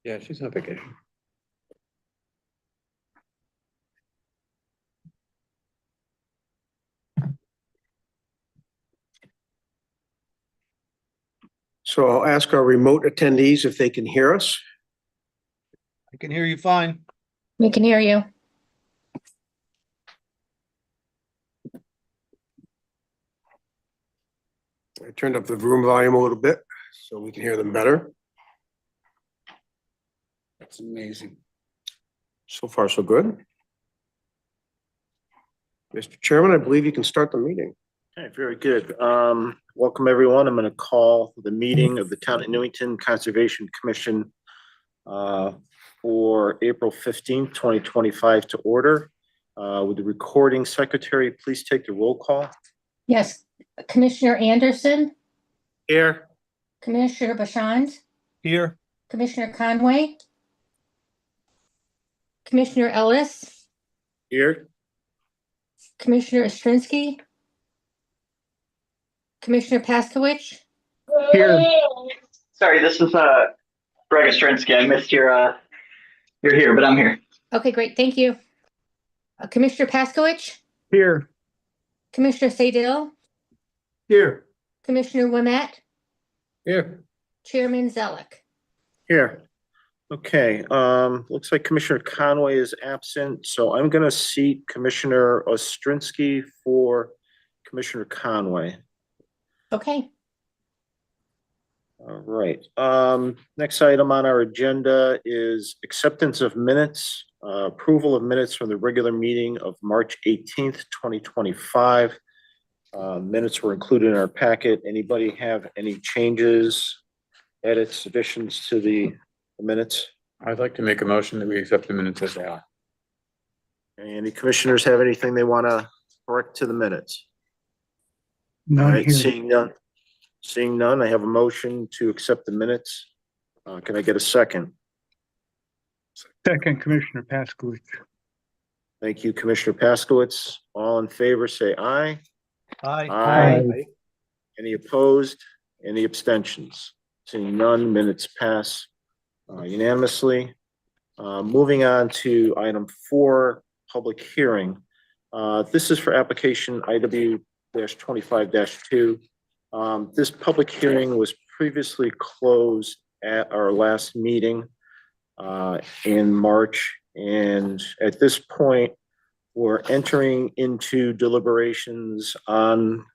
Yeah, she's on vacation. So I'll ask our remote attendees if they can hear us. I can hear you fine. We can hear you. I turned up the room volume a little bit so we can hear them better. That's amazing. So far, so good. Mr. Chairman, I believe you can start the meeting. Okay, very good. Welcome, everyone. I'm going to call the meeting of the Town of Newington Conservation Commission for April 15th, 2025 to order. Would the recording secretary please take the roll call? Yes, Commissioner Anderson, Here. Commissioner Bashand, Here. Commissioner Conway, Commissioner Ellis, Here. Commissioner Ostrinsky, Commissioner Paskowitz. Here. Sorry, this is Greg Ostrinsky. I missed you're here, but I'm here. Okay, great. Thank you. Commissioner Paskowitz, Here. Commissioner Sadil, Here. Commissioner Wimett, Here. Chairman Zellick. Here. Okay, looks like Commissioner Conway is absent, so I'm going to seat Commissioner Ostrinsky for Commissioner Conway. Okay. All right. Next item on our agenda is acceptance of minutes, approval of minutes from the regular meeting of March 18th, 2025. Minutes were included in our packet. Anybody have any changes, edits, additions to the minutes? I'd like to make a motion that we accept the minutes as they are. Any commissioners have anything they want to correct to the minutes? None All right, here. seeing none, I have a motion to accept the minutes. Can I get a second? Second, Commissioner Paskowitz. Thank you, Commissioner Paskowitz. All in favor, say aye. Aye. Aye. Any opposed? Any abstentions? Seeing none, minutes pass unanimously. Moving on to item 4, public hearing. This is for application IW-25-2. This public hearing was previously closed at our last meeting in March, and at this point, we're entering into deliberations on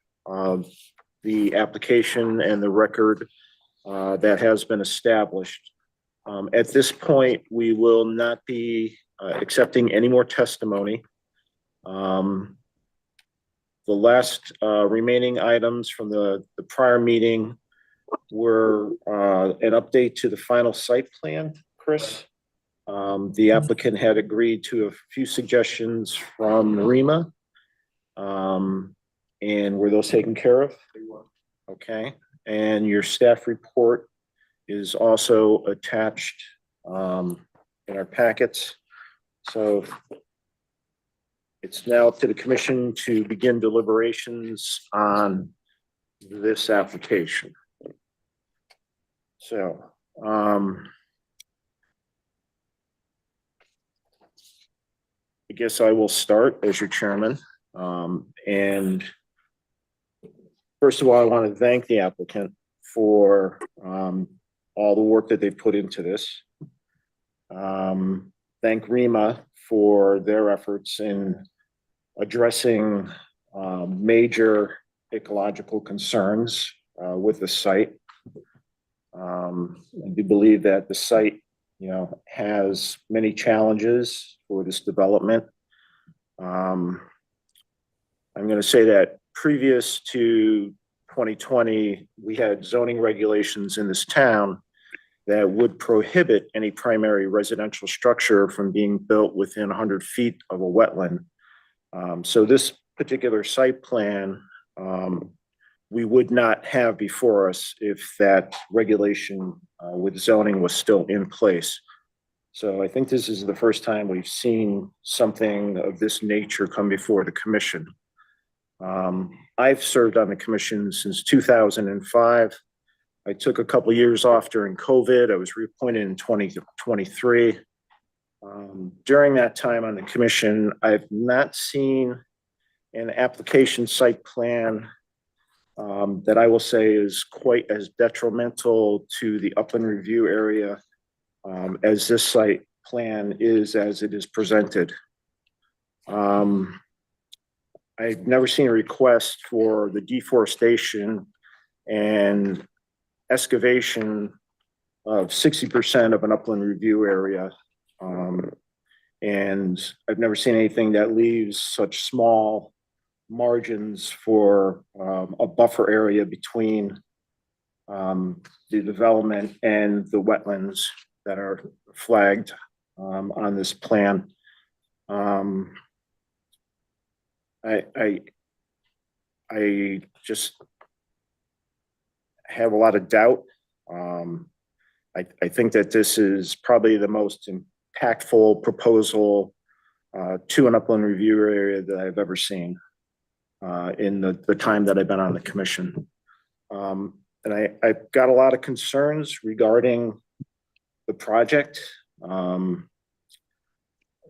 the application and the record that has been established. At this point, we will not be accepting any more testimony. The last remaining items from the prior meeting were an update to the final site plan, Chris. The applicant had agreed to a few suggestions from REMA. And were those taken care of? Okay, and your staff report is also attached in our packets. So it's now up to the commission to begin deliberations on this application. So, I guess I will start as your chairman. And first of all, I want to thank the applicant for all the work that they've put into this. Thank REMA for their efforts in addressing major ecological concerns with the site. I do believe that the site, has many challenges for this development. I'm going to say that previous to 2020, we had zoning regulations in this town that would prohibit any primary residential structure from being built within 100 feet of a wetland. So this particular site plan, we would not have before us if that regulation with zoning was still in place. So I think this is the first time we've seen something of this nature come before the commission. I've served on the commission since 2005. I took a couple years off during COVID. I was reappointed in 2023. During that time on the commission, I've not seen an application site plan that I will say is quite as detrimental to the upland review area as this site plan is as it is presented. I've never seen a request for the deforestation and excavation of 60% of an upland review area. And I've never seen anything that leaves such small margins for a buffer area between the development and the wetlands that are flagged on this plan. I just have a lot of doubt. I think that this is probably the most impactful proposal to an upland review area that I've ever seen in the time that I've been on the commission. And I've got a lot of concerns regarding the project. You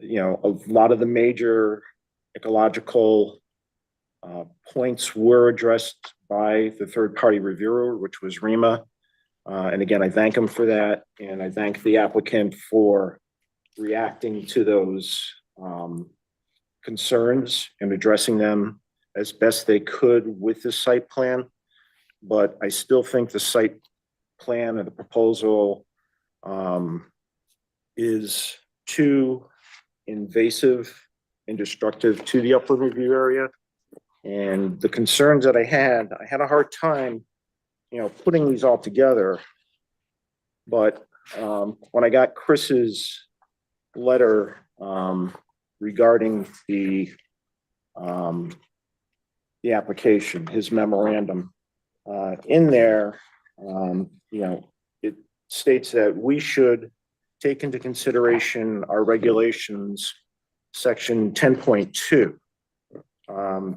know, a lot of the major ecological points were addressed by the third-party reviewer, which was REMA. And again, I thank him for that. And I thank the applicant for reacting to those concerns and addressing them as best they could with the site plan. But I still think the site plan and the proposal is too invasive and destructive to the upland review area. And the concerns that I had a hard time, you know, putting these all together. But when I got Chris's letter regarding the application, his memorandum, in there, you know, it states that we should take into consideration our regulations, section 10.2.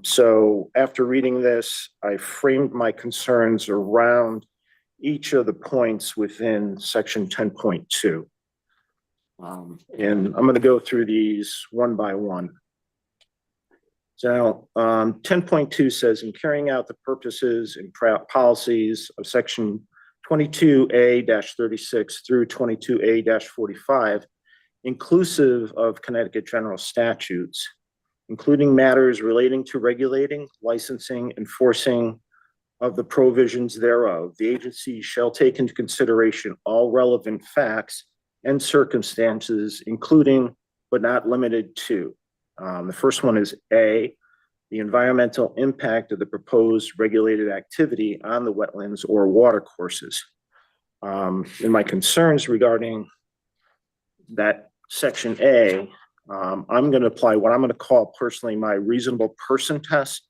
So after reading this, I framed my concerns around each of the points within section 10.2. And I'm going to go through these one by one. So 10.2 says, in carrying out the purposes and policies of section 22A-36 through 22A-45, inclusive of Connecticut general statutes, including matters relating to regulating, licensing, enforcing of the provisions thereof, the agency shall take into consideration all relevant facts and circumstances, including but not limited to. The first one is A, the environmental impact of the proposed regulated activity on the wetlands or water courses. In my concerns regarding that section A, I'm going to apply what I'm going to call personally my reasonable person test.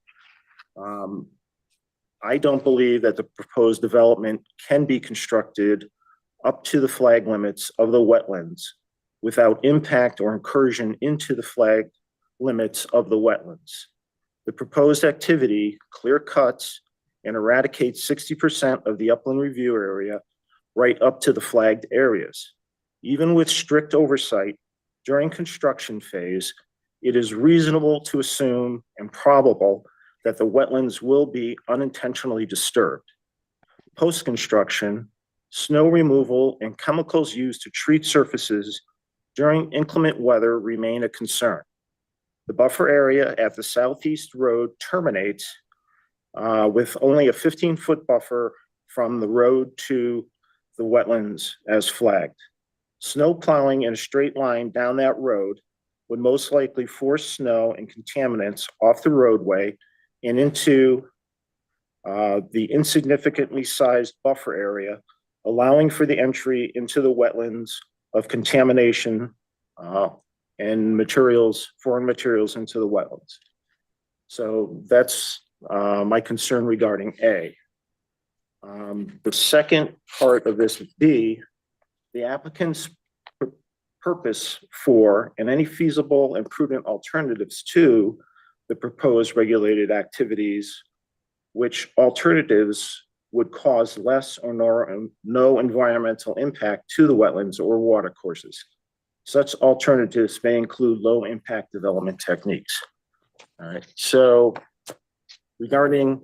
I don't believe that the proposed development can be constructed up to the flag limits of the wetlands without impact or incursion into the flag limits of the wetlands. The proposed activity clear cuts and eradicates 60% of the upland review area right up to the flagged areas. Even with strict oversight during construction phase, it is reasonable to assume and probable that the wetlands will be unintentionally disturbed. Post-construction, snow removal and chemicals used to treat surfaces during inclement weather remain a concern. The buffer area at the southeast road terminates with only a 15-foot buffer from the road to the wetlands as flagged. Snow plowing in a straight line down that road would most likely force snow and contaminants off the roadway and into the insignificantly sized buffer area, allowing for the entry into the wetlands of contamination and materials, foreign materials into the wetlands. So that's my concern regarding A. The second part of this would be the applicant's purpose for and any feasible and prudent alternatives to the proposed regulated activities, which alternatives would cause less or no environmental impact to the wetlands or water courses. Such alternatives may include low-impact development techniques. All right, so regarding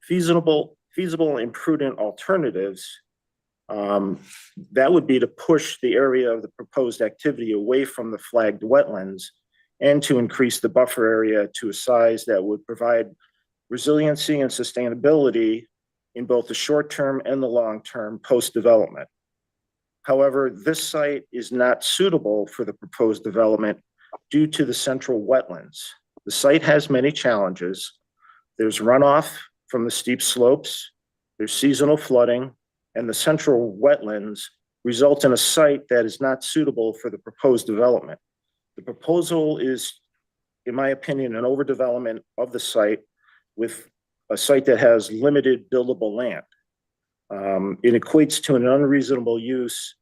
feasible and prudent alternatives, that would be to push the area of the proposed activity away from the flagged wetlands and to increase the buffer area to a size that would provide resiliency and sustainability in both the short term and the long term post-development. However, this site is not suitable for the proposed development due to the central wetlands. The site has many challenges. There's runoff from the steep slopes, there's seasonal flooding, and the central wetlands result in a site that is not suitable for the proposed development. The proposal is, in my opinion, an overdevelopment of the site with a site that has limited buildable land. It equates to an unreasonable use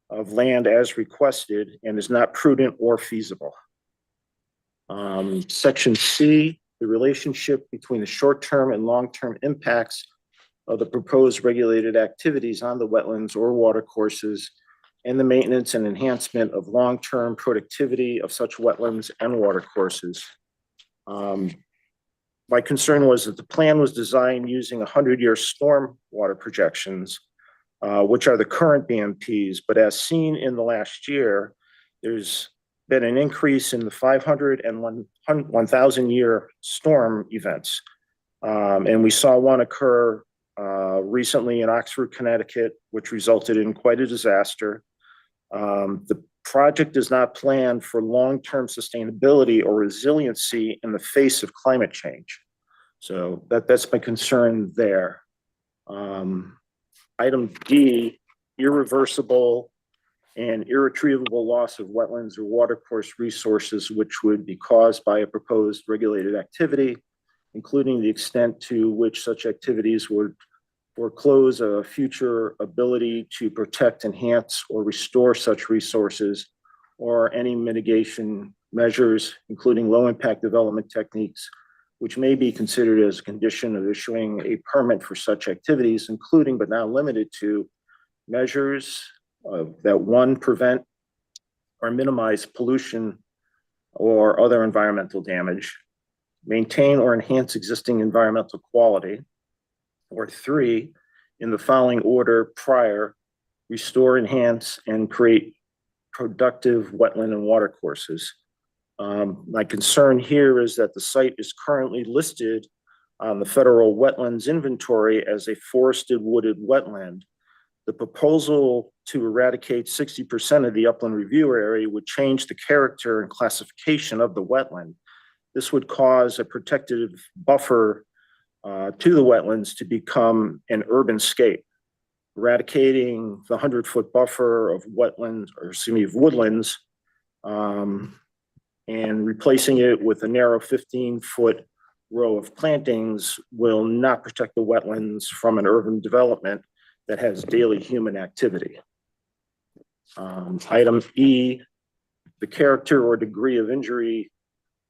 of land as requested and is not prudent or feasible. Section C, the relationship between the short-term and long-term impacts of the proposed regulated activities on the wetlands or water courses and the maintenance and enhancement of long-term productivity of such wetlands and water courses. My concern was that the plan was designed using 100-year storm water projections, which are the current BMPs, but as seen in the last year, there's been an increase in the 500 and 1,000-year storm events. And we saw one occur recently in Oxford, Connecticut, which resulted in quite a disaster. The project is not planned for long-term sustainability or resiliency in the face of climate change. So that's my concern there. Item D, irreversible and irretrievable loss of wetlands or watercourse resources, which would be caused by a proposed regulated activity, including the extent to which such activities would foreclose a future ability to protect, enhance, or restore such resources, or any mitigation measures, including low-impact development techniques, which may be considered as a condition of issuing a permit for such activities, including but not limited to measures that one, prevent or minimize pollution or other environmental damage, maintain or enhance existing environmental quality, or three, in the following order prior, restore, enhance, and create productive wetland and water courses. My concern here is that the site is currently listed on the federal wetlands inventory as a forested wooded wetland. The proposal to eradicate 60% of the upland review area would change the character and classification of the wetland. This would cause a protected buffer to the wetlands to become an urban scape. Eradicating the 100-foot buffer of wetlands, or excuse me, of woodlands, and replacing it with a narrow 15-foot row of plantings will not protect the wetlands from an urban development that has daily human activity. Item E, the character or degree of injury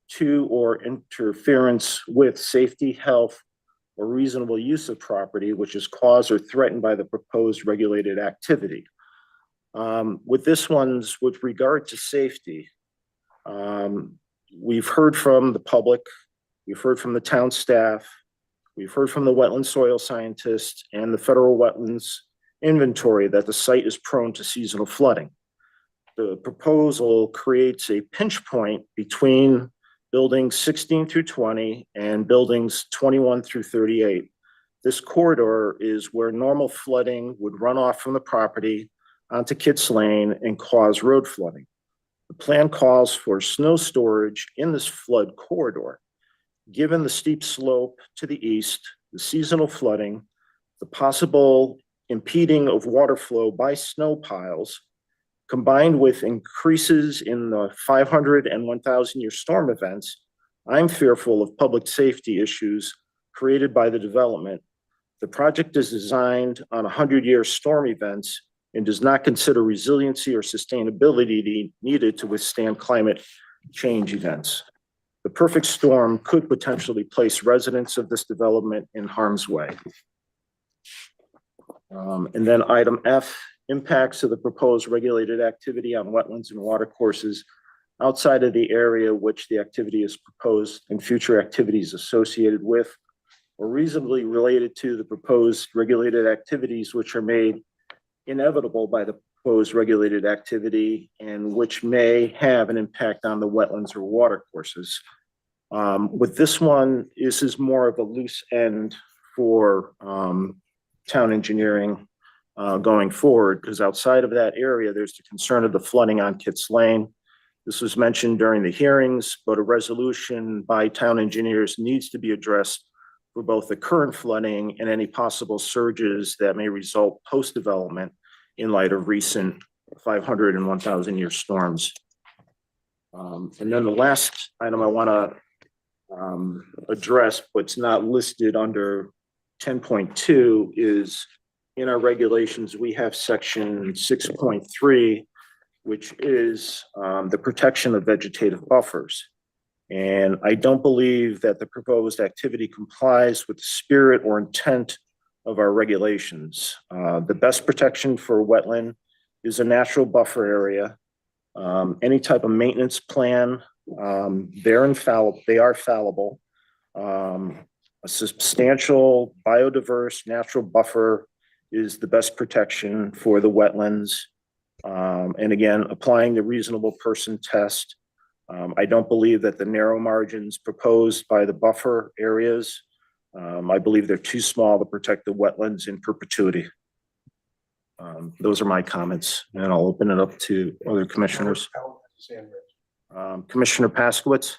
to or interference with safety, health, or reasonable use of property which is caused or threatened by the proposed regulated activity. With this one's, with regard to safety, we've heard from the public, we've heard from the town staff, we've heard from the wetland soil scientists and the federal wetlands inventory that the site is prone to seasonal flooding. The proposal creates a pinch point between buildings 16 through 20 and buildings 21 through 38. This corridor is where normal flooding would run off from the property onto Kitts Lane and cause road flooding. The plan calls for snow storage in this flood corridor. Given the steep slope to the east, the seasonal flooding, the possible impeding of water flow by snow piles, combined with increases in the 500 and 1,000-year storm events, I'm fearful of public safety issues created by the development. The project is designed on 100-year storm events and does not consider resiliency or sustainability needed to withstand climate change events. The perfect storm could potentially place residents of this development in harm's way. And then item F, impacts of the proposed regulated activity on wetlands and watercourses outside of the area which the activity is proposed and future activities associated with or reasonably related to the proposed regulated activities which are made inevitable by the proposed regulated activity and which may have an impact on the wetlands or watercourses. With this one, this is more of a loose end for town engineering going forward, because outside of that area, there's the concern of the flooding on Kitts Lane. This was mentioned during the hearings, but a resolution by town engineers needs to be addressed for both the current flooding and any possible surges that may result post-development in light of recent 500 and 1,000 year storms. And then the last item I want to address, what's not listed under 10.2 is in our regulations, we have section 6.3, which is the protection of vegetative buffers. And I don't believe that the proposed activity complies with the spirit or intent of our regulations. The best protection for wetland is a natural buffer area. Any type of maintenance plan, they are fallible. A substantial biodiverse natural buffer is the best protection for the wetlands. And again, applying the reasonable person test. I don't believe that the narrow margins proposed by the buffer areas, I believe they're too small to protect the wetlands in perpetuity. Those are my comments, and I'll open it up to other commissioners. Commissioner Paskowitz.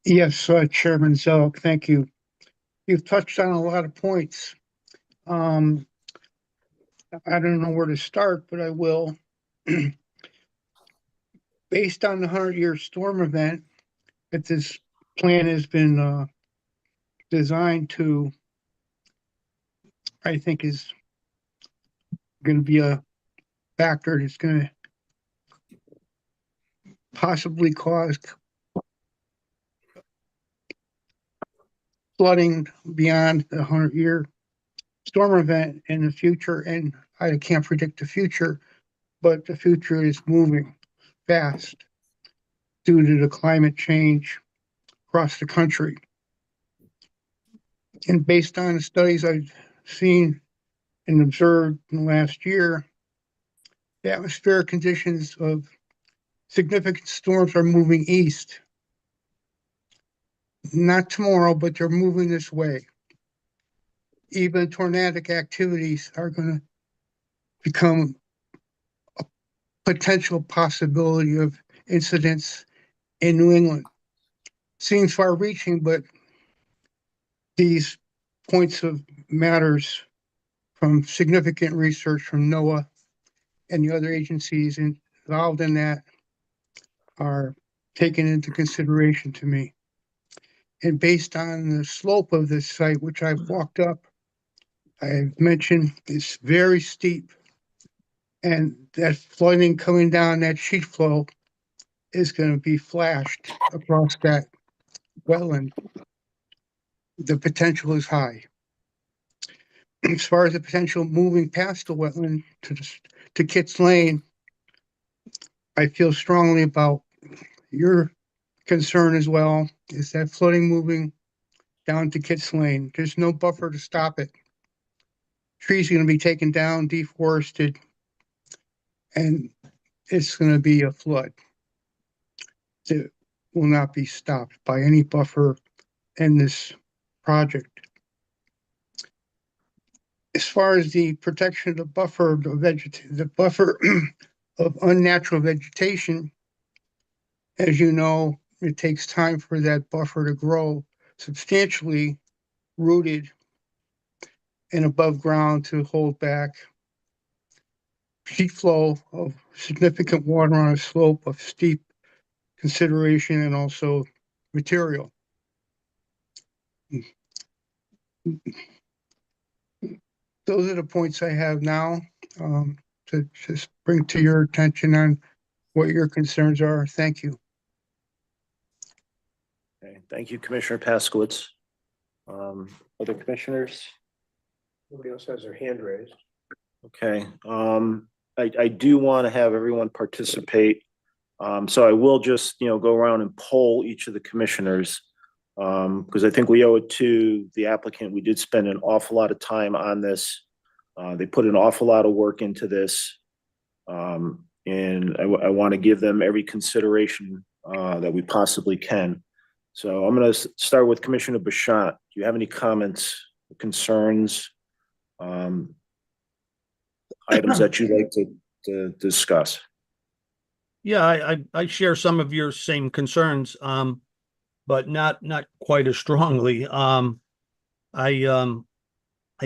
Yes, Chairman Zelk, thank you. You've touched on a lot of points. I don't know where to start, but I will. Based on the 100-year storm event, that this plan has been designed to, I think, is going to be a factor that's going to possibly cause flooding beyond the 100-year storm event in the future. And I can't predict the future, but the future is moving fast due to the climate change across the country. And based on the studies I've seen and observed in the last year, the atmospheric conditions of significant storms are moving east. Not tomorrow, but they're moving this way. Even tornadic activities are going to become a potential possibility of incidents in New England. Seems far reaching, but these points of matters from significant research from NOAA and the other agencies involved in that are taken into consideration to me. And based on the slope of this site, which I've walked up, I've mentioned it's very steep. And that flooding coming down that sheet flow is going to be flashed across that wetland. The potential is high. As far as the potential moving past the wetland to Kitts Lane, I feel strongly about your concern as well, is that flooding moving down to Kitts Lane. There's no buffer to stop it. Trees are going to be taken down, deforested, and it's going to be a flood that will not be stopped by any buffer in this project. As far as the protection of the buffer, the buffer of unnatural vegetation, as you know, it takes time for that buffer to grow substantially rooted and above ground to hold back sheet flow of significant water on a slope of steep consideration and also material. Those are the points I have now to just bring to your attention on what your concerns are. Thank you. Okay, thank you, Commissioner Paskowitz. Other commissioners? Nobody else has their hand raised. Okay, I do want to have everyone participate. So I will just, go around and poll each of the commissioners. Because I think we owe it to the applicant. We did spend an awful lot of time on this. They put an awful lot of work into this. And I want to give them every consideration that we possibly can. So I'm going to start with Commissioner Bashat. Do you have any comments, concerns, items that you'd like to discuss? Yeah, I share some of your same concerns, but not quite as strongly. I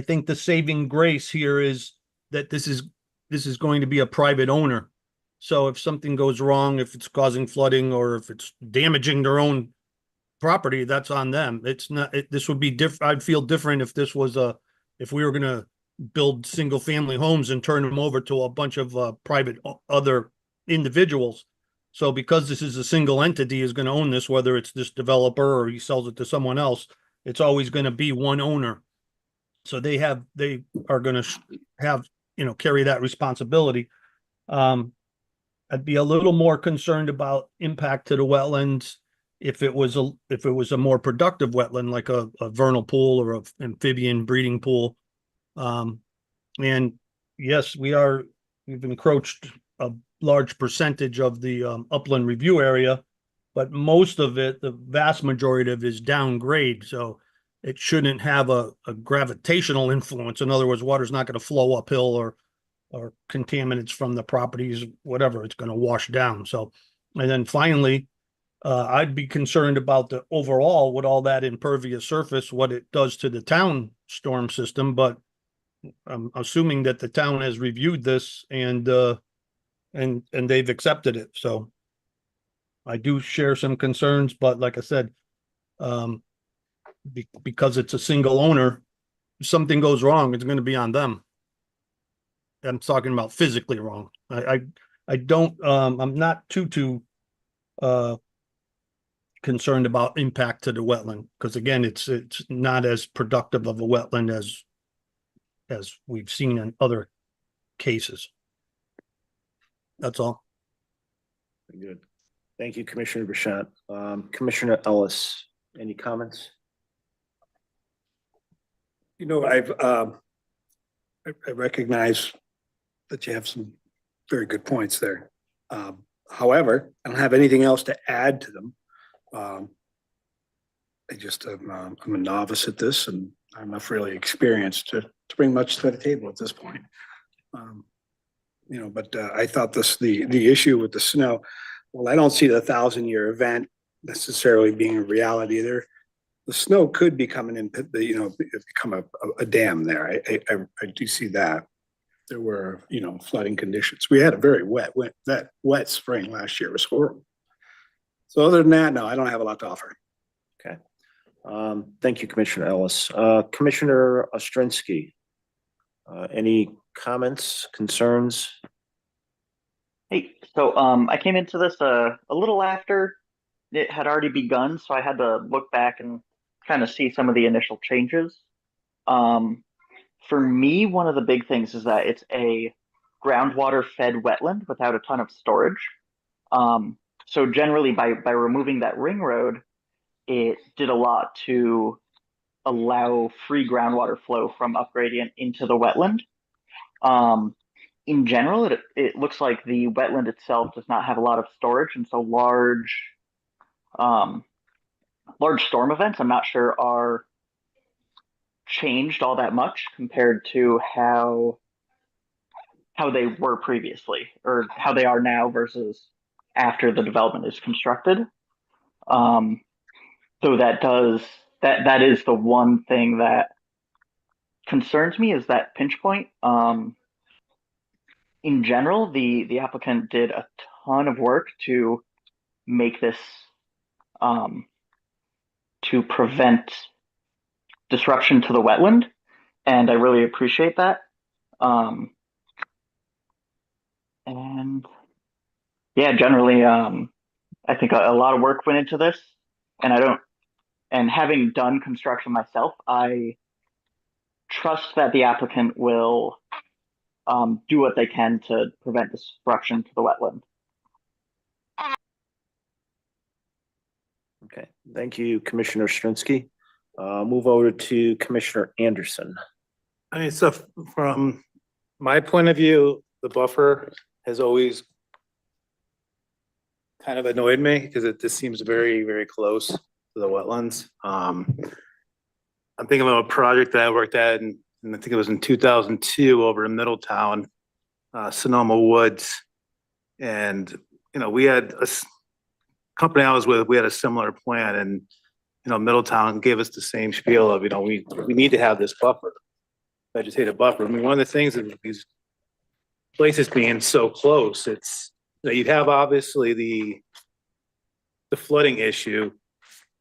think the saving grace here is that this is going to be a private owner. So if something goes wrong, if it's causing flooding or if it's damaging their own property, that's on them. It's not, this would be different. I'd feel different if this was if we were going to build single family homes and turn them over to a bunch of private other individuals. So because this is a single entity is going to own this, whether it's this developer or he sells it to someone else, it's always going to be one owner. So they are going to have, carry that responsibility. I'd be a little more concerned about impact to the wetlands if it was a more productive wetland, like a vernal pool or a amphibian breeding pool. And yes, we've encroached a large percentage of the upland review area, but most of it, the vast majority of it is downgrade. So it shouldn't have a gravitational influence. In other words, water's not going to flow uphill or contaminants from the properties, whatever, it's going to wash down. So, and then finally, I'd be concerned about the overall with all that impervious surface, what it does to the town storm system. But I'm assuming that the town has reviewed this and they've accepted it. So I do share some concerns, but like I said, because it's a single owner, if something goes wrong, it's going to be on them. I'm talking about physically wrong. I don't, I'm not too concerned about impact to the wetland, because again, it's not as productive of a wetland as we've seen in other cases. That's all. Good. Thank you, Commissioner Bashat. Commissioner Ellis, any comments? I recognize that you have some very good points there. However, I don't have anything else to add to them. I'm a novice at this, and I'm not really experienced to bring much to the table at this point. But I thought the issue with the snow, well, I don't see the 1,000-year event necessarily being a reality there. The snow could become become a dam there. I do see that. There were, flooding conditions. We had a very wet spring last year. It was horrible. So other than that, no, I don't have a lot to offer. Okay. Thank you, Commissioner Ellis. Commissioner Ostrensky, any comments, concerns? Hey, so I came into this a little after it had already begun, so I had to look back and kind of see some of the initial changes. For me, one of the big things is that it's a groundwater fed wetland without a ton of storage. So generally by removing that ring road, it did a lot to allow free groundwater flow from upgradient into the wetland. In general, it looks like the wetland itself does not have a lot of storage, and so large storm events, I'm not sure, are changed all that much compared to how they were previously, or how they are now versus after the development is constructed. So that is the one thing that concerns me, is that pinch point. In general, the applicant did a ton of work to make this to prevent disruption to the wetland, and I really appreciate that. And yeah, generally, I think a lot of work went into this, and having done construction myself, I trust that the applicant will do what they can to prevent destruction to the wetland. Okay, thank you, Commissioner Strinsky. Move over to Commissioner Anderson. I mean, so from my point of view, the buffer has always kind of annoyed me because it just seems very, very close to the wetlands. I'm thinking about a project that I worked at and I think it was in 2002 over in Middletown, Sonoma Woods. And, you know, we had company I was with, we had a similar plan and, you know, Middletown gave us the same spiel of, you know, we need to have this buffer, vegetative buffer. I mean, one of the things that these places being so close, it's, you know, you'd have obviously the flooding issue.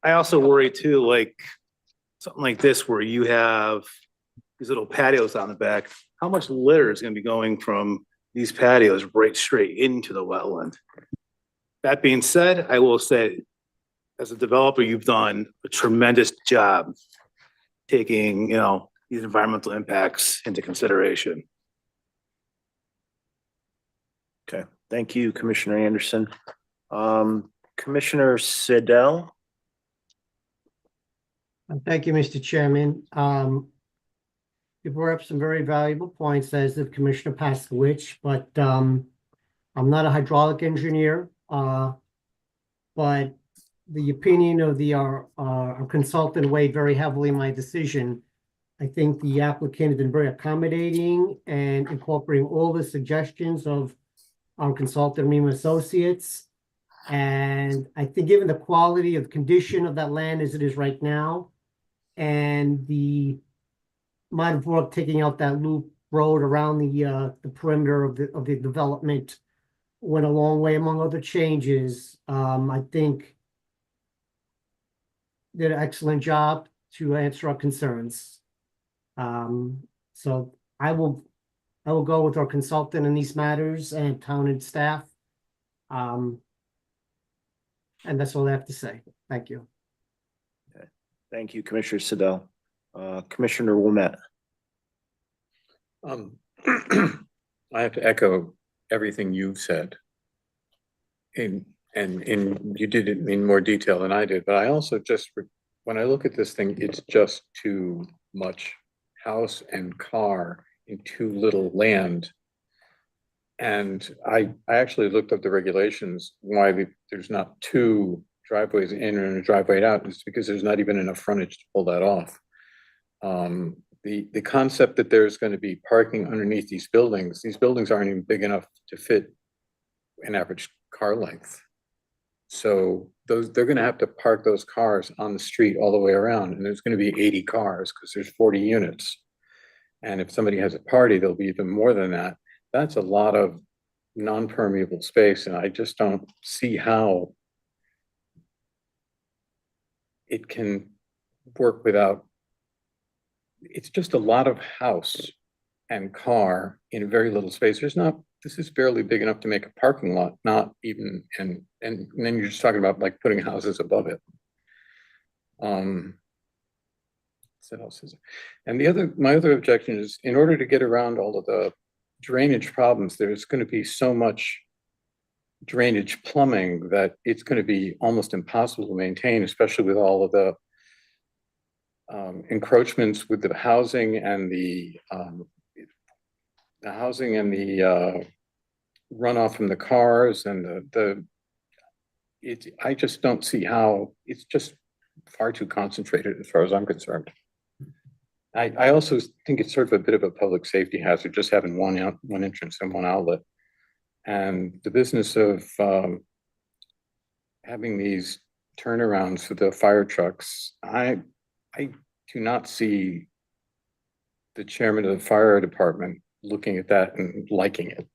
I also worry too, like something like this where you have these little patios on the back, how much litter is going to be going from these patios right straight into the wetland? That being said, I will say, as a developer, you've done a tremendous job taking, you know, these environmental impacts into consideration. Okay, thank you, Commissioner Anderson. Commissioner Siddell. Thank you, Mr. Chairman. You brought up some very valuable points, as did Commissioner Paskowitz, but I'm not a hydraulic engineer, but the opinion of our consultant weighed very heavily in my decision. I think the applicant has been very accommodating and incorporating all the suggestions of our consultant, Rima Associates. And I think given the quality of condition of that land as it is right now, and the amount of work taking out that loop road around the perimeter of the development went a long way, among other changes. I think did an excellent job to answer our concerns. So I will go with our consultant in these matters and town and staff. And that's all I have to say. Thank you. Okay. Thank you, Commissioner Siddell. Commissioner Wilmette. I have to echo everything you've said. And you did it in more detail than I did, but I also just, when I look at this thing, it's just too much house and car in too little land. And I actually looked up the regulations, why there's not two driveways in and a driveway out. It's because there's not even enough frontage to pull that off. The concept that there's going to be parking underneath these buildings aren't even big enough to fit an average car length. So they're going to have to park those cars on the street all the way around, and there's going to be 80 cars because there's 40 units. And if somebody has a party, there'll be even more than that. That's a lot of non-permeable space, and I just don't see how it can work without. It's just a lot of house and car in very little space. This is barely big enough to make a parking lot, not even, and then you're just talking about like putting houses above it. What else is it? And my other objection is, in order to get around all of the drainage problems, there's going to be so much drainage plumbing that it's going to be almost impossible to maintain, especially with all of the encroachments with the housing and the runoff from the cars and I just don't see how. It's just far too concentrated as far as I'm concerned. I also think it's sort of a bit of a public safety hazard, just having one entrance and one outlet. And the business of having these turnarounds for the fire trucks, I do not see the chairman of the fire department looking at that and liking it.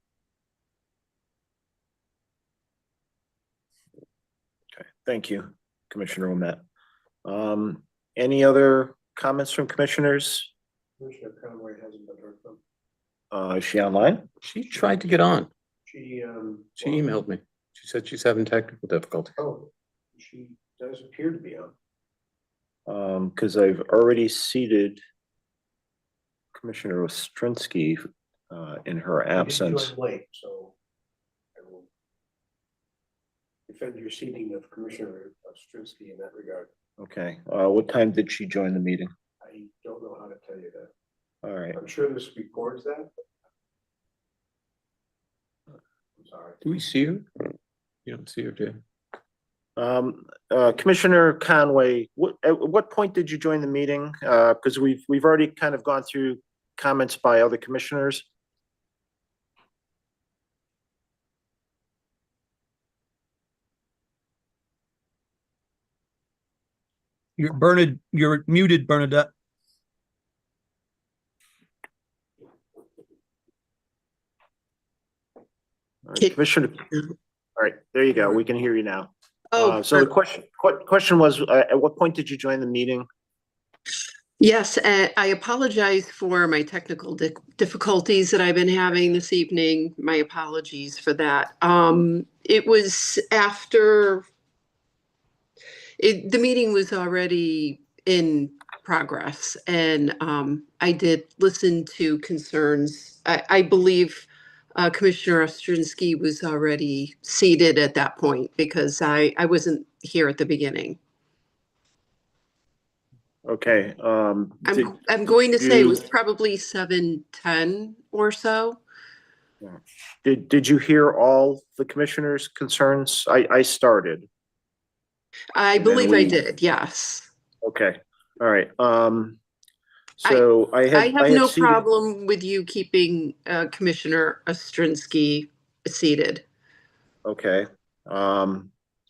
Okay, thank you, Commissioner Wilmette. Any other comments from commissioners? Commissioner Conway hasn't been heard from. Is she online? She tried to get on. She She emailed me. She said she's having technical difficulty. Oh, she does appear to be on. Because I've already seated Commissioner Ostrowski in her absence. Late, so I will defend your seating of Commissioner Ostrowski in that regard. Okay, what time did she join the meeting? I don't know how to tell you that. All right. I'm sure this records that. I'm sorry. Do we see her? You don't see her, do you? Commissioner Conway, at what point did you join the meeting? Because we've already kind of gone through comments by other commissioners. You're muted, Bernadette. All right, Commissioner, all right, there you go. We can hear you now. Oh, So the question was, at what point did you join the meeting? yes, I apologize for my technical difficulties that I've been having this evening. My apologies for that. It was after the meeting was already in progress, and I did listen to concerns. I believe Commissioner Ostrowski was already seated at that point because I wasn't here at the beginning. Okay. I'm going to say it was probably 7:10 or so. Did you hear all the commissioners' concerns? I started. I And then believe I we- did, yes. Okay, all right. So I I had have no seated- problem with you keeping Commissioner Ostrowski seated. Okay.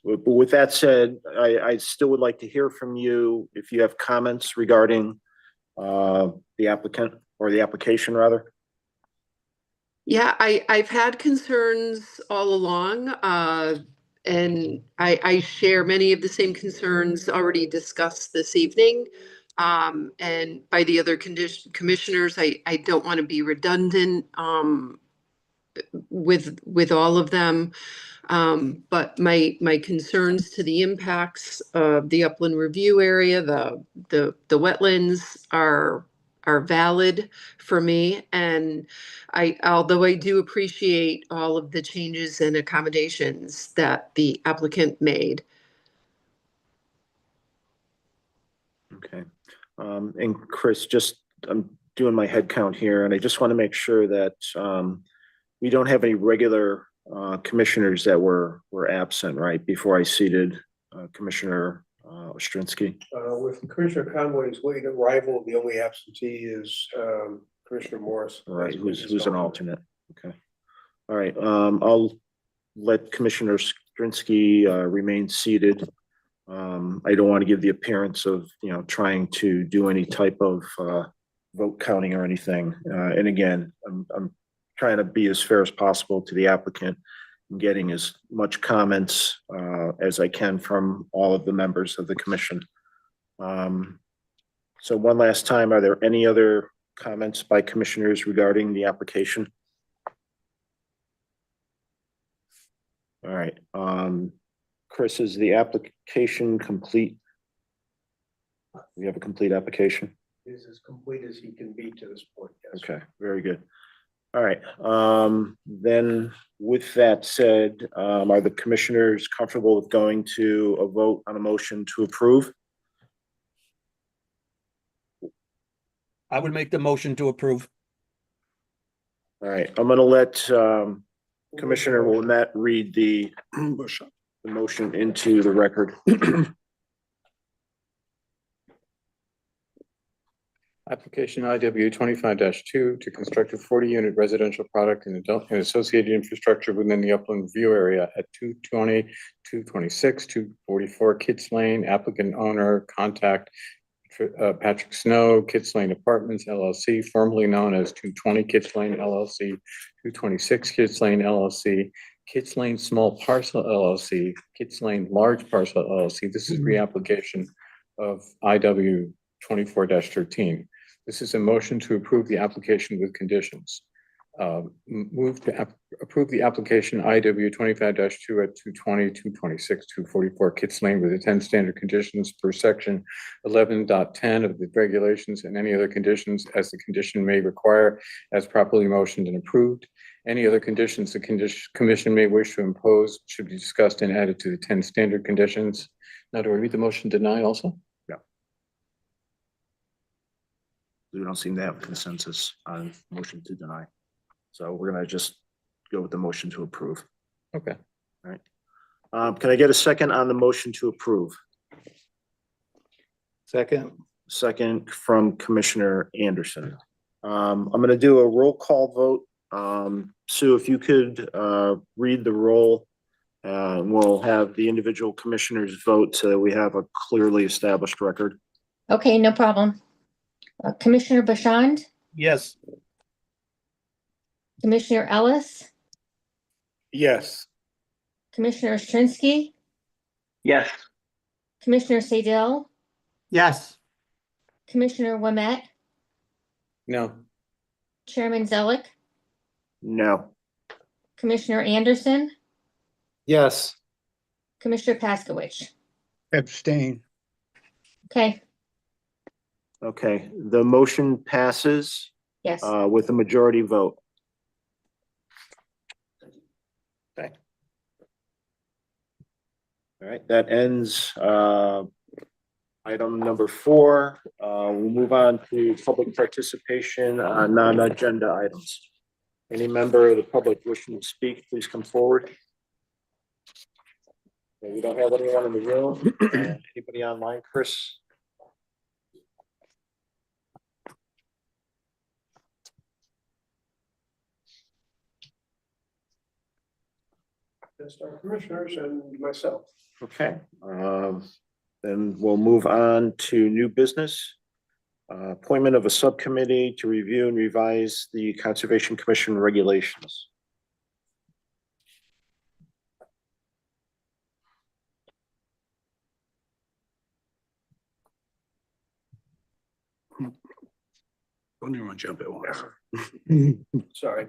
But with that said, I still would like to hear from you if you have comments regarding the applicant or the application rather. Yeah, I've had concerns all along, and I share many of the same concerns already discussed this evening. And by the other commissioners, I don't want to be redundant with all of them. But my concerns to the impacts of the upland review area, the wetlands are valid for me. And although I do appreciate all of the changes and accommodations that the applicant made. Okay. And Chris, I'm doing my head count here and I just want to make sure that we don't have any regular commissioners that were absent, right, before I seated Commissioner Ostrowski. With Commissioner Conway's late arrival, the only absentee is Commissioner Morris. Right, who's an alternate. Okay. All right, I'll let Commissioner Ostrowski remain seated. I don't want to give the appearance of, trying to do any type of vote counting or anything. And again, I'm trying to be as fair as possible to the applicant and getting as much comments as I can from all of the members of the commission. So one last time, are there any other comments by commissioners regarding the application? All right, Chris, is the application complete? We have a complete application? Is as complete as he can be to this point, yes. Okay, very good. All right, then with that said, are the commissioners comfortable with going to a vote on a motion to approve? I would make the motion to approve. All right, I'm gonna let Commissioner Wilmette read the motion into the record. Application IW 25-2 to construct a 40-unit residential product and adult and associated infrastructure within the upland review area at 220, 226, 244 Kitts Lane. Applicant owner contact Patrick Snow, Kitts Lane Apartments LLC, formerly known as 220 Kitts Lane LLC, 226 Kitts Lane LLC, Kitts Lane Small Parcel LLC, Kitts Lane Large Parcel LLC. This is reapplication of IW 24-13. This is a motion to approve the application with conditions. Move to approve the application IW 25-2 at 220, 226, 244 Kits Lane with the 10 standard conditions per section 11.10 of the regulations and any other conditions as the condition may require, as properly motioned and approved. Any other conditions the commission may wish to impose should be discussed and added to the 10 standard conditions. Now, do I read the motion deny also? We don't seem to have consensus on motion to deny. So we're gonna just go with the motion to approve. Okay. All right. Can I get a second on the motion to approve? Second. Second from Commissioner Anderson. I'm gonna do a roll call vote. Sue, if you could read the roll, we'll have the individual commissioners vote so that we have a clearly established record. Okay, no problem. Commissioner Bashand, Yes. Commissioner Ellis, Yes. Commissioner Ostrowski, Yes. Commissioner Sadell, Yes. Commissioner Wemett, No. Chairman Zellick, No. Commissioner Anderson, Yes. Commissioner Paskowitz. Abstain. Okay, Okay, the motion passes yes. with a majority vote. Okay. All right, that ends item number 4. We'll move on to public participation on non-agenda items. Any member of the public wishing to speak, please come forward. Okay, we don't have anyone in the room. Anybody online, Chris? Just our commissioners and myself. Okay, then we'll move on to new business. Appointment of a subcommittee to review and revise the Conservation Commission regulations. Don't even jump at once. Sorry.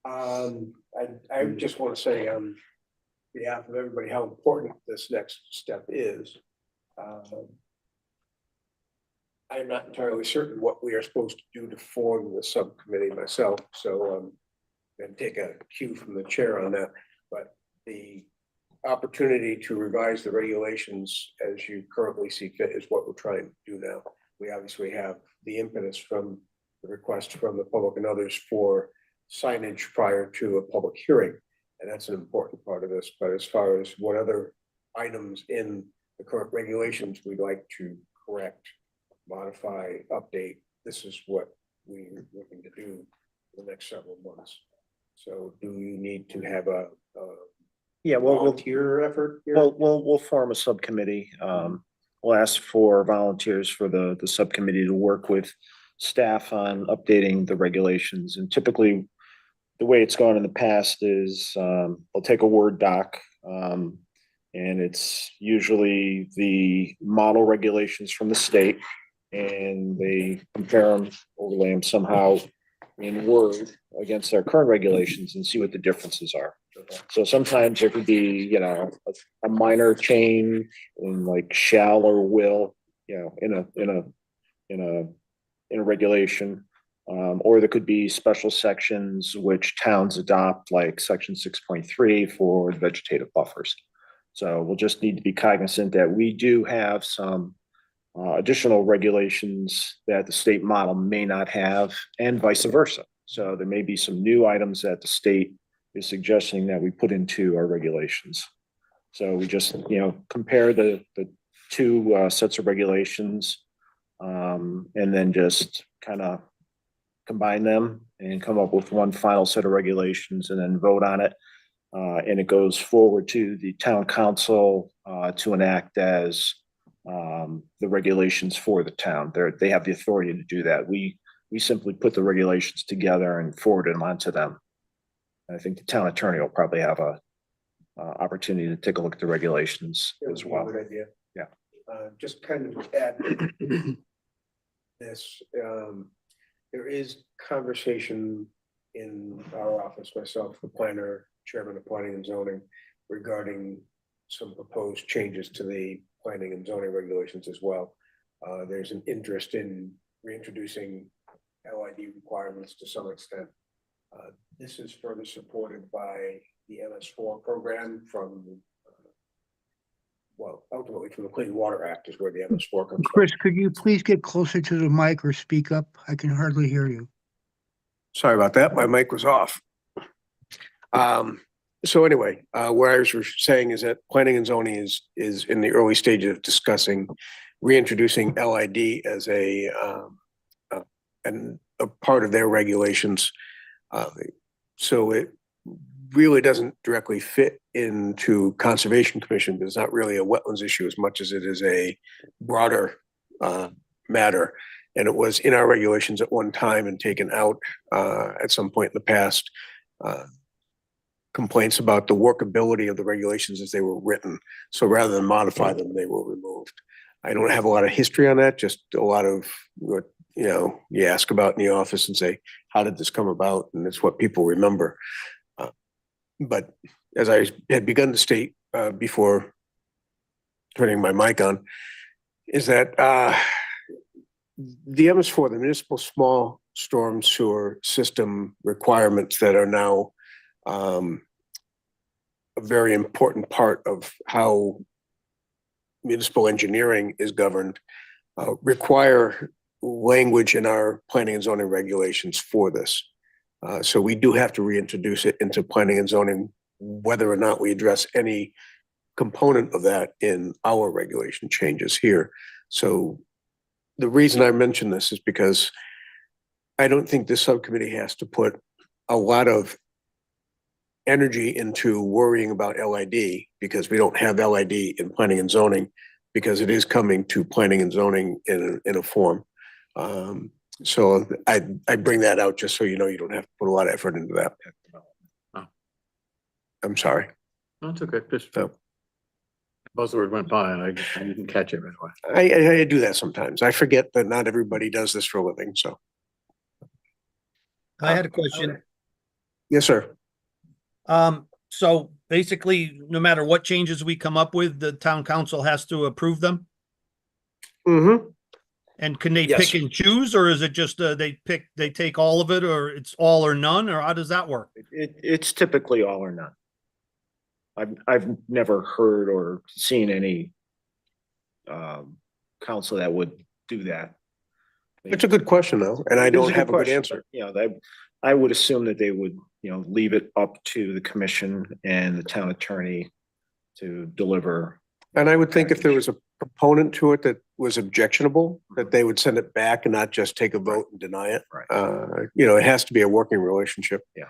I just want to say on behalf of everybody how important this next step is. I'm not entirely certain what we are supposed to do to form the subcommittee myself, so and take a cue from the chair on that. But the opportunity to revise the regulations as you currently see fit is what we're trying to do now. We obviously have the impetus from the request from the public and others for signage prior to a public hearing. And that's an important part of this. But as far as what other items in the current regulations we'd like to correct, modify, update, this is what we're looking to do in the next several months. So do you need to have a Yeah, well, volunteer effort here? we'll form a subcommittee. We'll ask for volunteers for the subcommittee to work with staff on updating the regulations. And typically, the way it's gone in the past is they'll take a Word doc, and it's usually the model regulations from the state, and they compare them, overlay them somehow in Word against our current regulations and see what the differences are. So sometimes there could be, you know, a minor change in like shall or will, you know, in a regulation. Or there could be special sections which towns adopt, like section 6.3 for vegetative buffers. So we'll just need to be cognizant that we do have some additional regulations that the state model may not have, and vice versa. So there may be some new items that the state is suggesting that we put into our regulations. So we just, you know, compare the two sets of regulations, and then just kind of combine them and come up with one final set of regulations and then vote on it. And it goes forward to the town council to enact as the regulations for the town. They have the authority to do that. We simply put the regulations together and forward them onto them. I think the town attorney will probably have a opportunity to take a look at the regulations as well. Good idea. Yeah. Just kind of add this, there is conversation in our office, myself, the planner, chairman of planning and zoning, regarding some proposed changes to the planning and zoning regulations as well. There's an interest in reintroducing LID requirements to some extent. This is further supported by the MS4 program from, well, ultimately from the Clean Water Act is where the MS4 comes from. Chris, could you please get closer to the mic or speak up? I can hardly hear you. Sorry about that. My mic was off. So anyway, what I was saying is that planning and zoning is in the early stages of discussing reintroducing LID as a part of their regulations. So it really doesn't directly fit into Conservation Commission, but it's not really a wetlands issue as much as it is a broader matter. And it was in our regulations at one time and taken out at some point in the past. Complaints about the workability of the regulations as they were written. So rather than modify them, they were removed. I don't have a lot of history on that, just a lot of what, you know, you ask about in the office and say, how did this come about? And it's what people remember. But as I had begun to state before turning my mic on, is that the MS4, the municipal small storm sewer system requirements that are now a very important part of how municipal engineering is governed, require language in our planning and zoning regulations for this. So we do have to reintroduce it into planning and zoning, whether or not we address any component of that in our regulation changes here. So the reason I mention this is because I don't think this subcommittee has to put a lot of energy into worrying about LID, because we don't have LID in planning and zoning, because it is coming to planning and zoning in a form. So I bring that out just so you know you don't have to put a lot of effort into that. Oh. I'm sorry. No, it's okay. Just buzzword went by and I didn't catch it right away. I do that sometimes. I forget that not everybody does this for a living, so. I had a question. Yes, sir. So basically, no matter what changes we come up with, the town council has to approve them? Mm-hmm. And can they Yes. pick and choose, or is it just they take all of it, or it's all or none, or how does that work? It's typically all or none. I've never heard or seen any council that would do that. It's a good question though, and I It is don't have a good question, answer. but, you know, I would assume that they would, you know, leave it up to the commission and the town attorney to deliver. And I would think if there was a proponent to it that was objectionable, that they would send it back and not just take a vote and deny it. Right. You know, it has to be a working relationship. Yeah.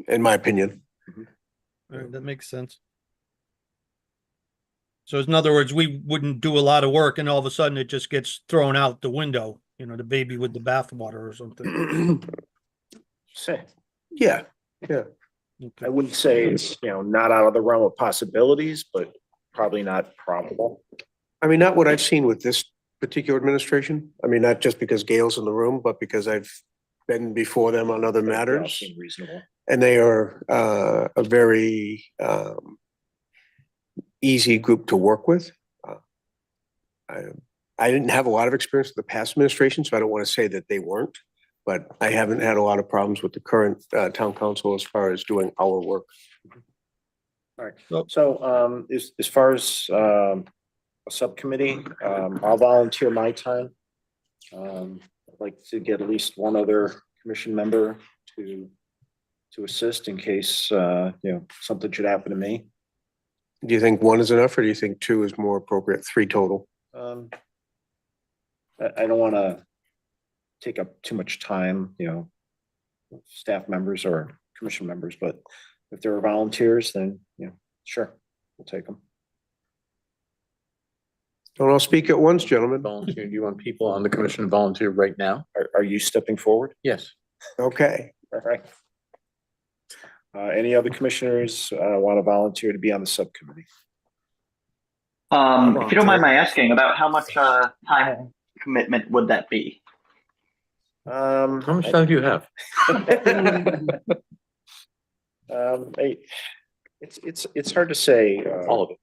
In my opinion. All right, that makes sense. So in other words, we wouldn't do a lot of work and all of a sudden it just gets thrown out the window, you know, the baby with the bathwater or something. Say, Yeah, yeah. Okay. I wouldn't say it's, you know, not out of the realm of possibilities, but probably not probable. I mean, not what I've seen with this particular administration. I mean, not just because Gail's in the room, but because I've been before them on other They all matters. seem reasonable. And they are a very easy group to work with. I didn't have a lot of experience with the past administration, so I don't want to say that they weren't, but I haven't had a lot of problems with the current town council as far as doing our work. All right. So as far as a subcommittee, I'll volunteer my time. I'd like to get at least one other commission member to assist in case, you know, something should happen to me. Do you think one is enough, or do you think two is more appropriate, 3 total? I don't want to take up too much time, you know, staff members or commission members, but if there are volunteers, then, you know, sure, we'll take them. Don't all speak at once, gentlemen. Volunteer, do you want people on the commission to volunteer right now? Are you stepping forward? Yes. Okay. All right. Any other commissioners want to volunteer to be on the subcommittee? If you don't mind my asking, about how much time commitment would that be? How much time do you have? It's hard to say. All of it.